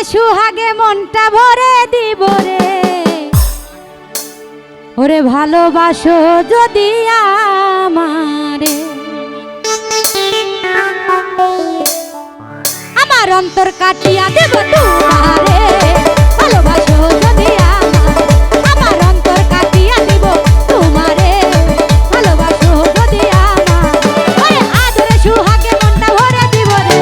সুহাগে মনটা ভরে দিব রে, ওরে ভালোবাসো যদি আমারে, আমার অন্তর কাটিয়া দেব তোমারে, ভালোবাসো যদি আমারে, আমার অন্তর কাটিয়া দেব তোমারে, ভালোবাসো যদি আমারে, ওরে আদরে সুহাগে মনটা ভরে দিব রে,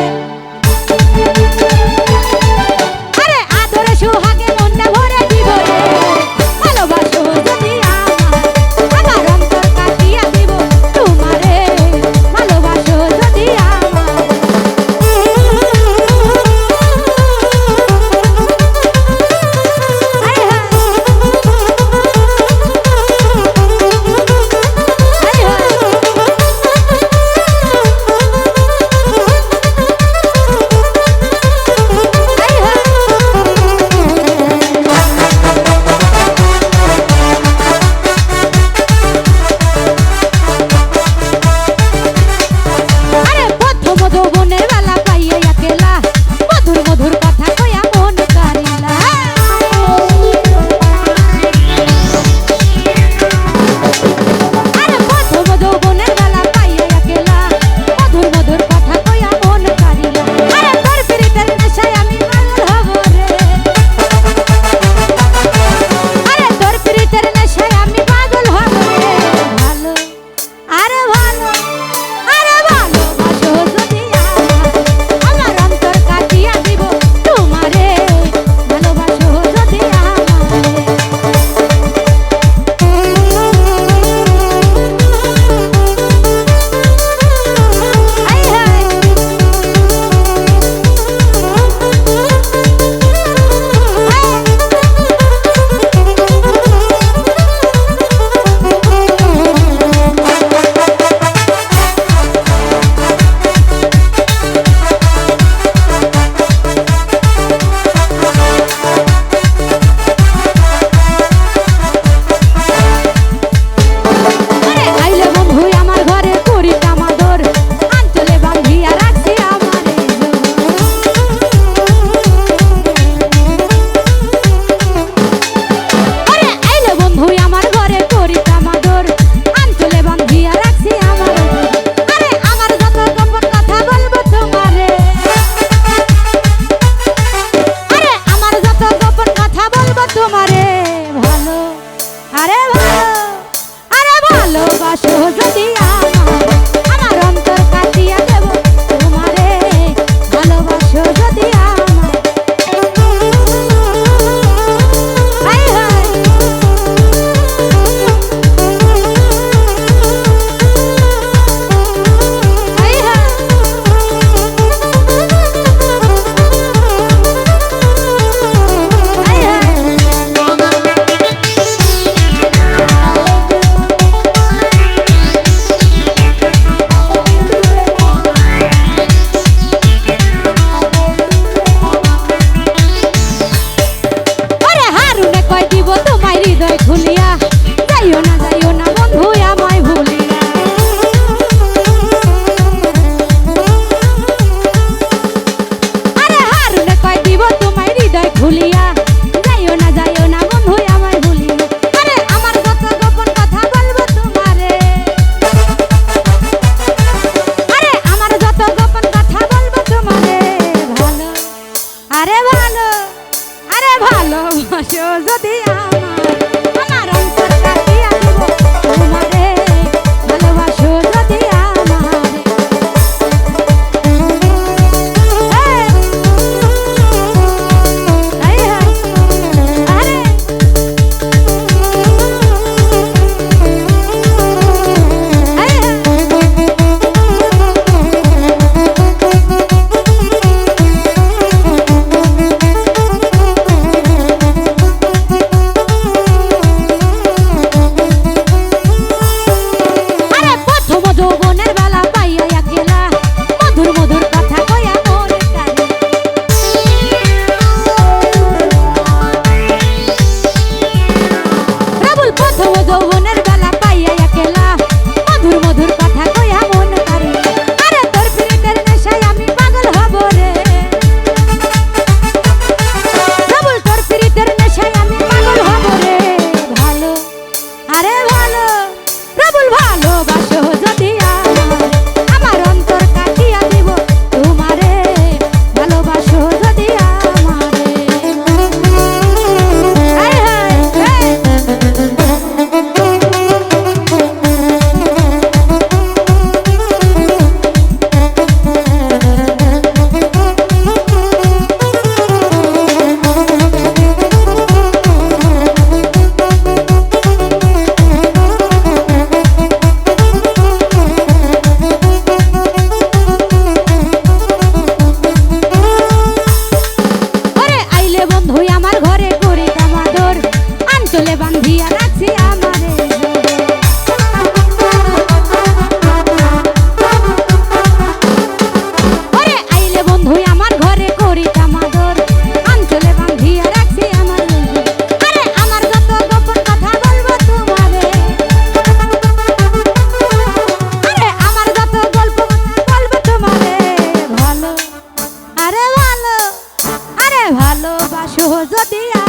আরে আদরে সুহাগে মনটা ভরে দিব রে, ভালোবাসো যদি আমারে, আমার অন্তর কাটিয়া দেব তোমারে, ভালোবাসো যদি আমারে। ভালোবাসো যদি আমারে, আমার অন্তর কাটিয়া দেব তোমারে, ভালোবাসো যদি আমারে। হায় হায় হায় হায় হৃদয় খুলিয়া যাইও না বন্ধু আমায় ভুলিয়া, আরে হারুনে কয় দিব তোমায় হৃদয় খুলিয়া যাইও না বন্ধু আমায় ভুলিয়া, আরে আমার যত গোপন কথা বলবো তোমারে, আরে আমার যত গোপন কথা বলবো তোমারে, ভালো আরে ভালো আরে ভালোবাসো যদি আমার অন্তর কাটিয়া দেব তোমারে, ভালোবাসো যদি আমারে। ভালোবাসো যদি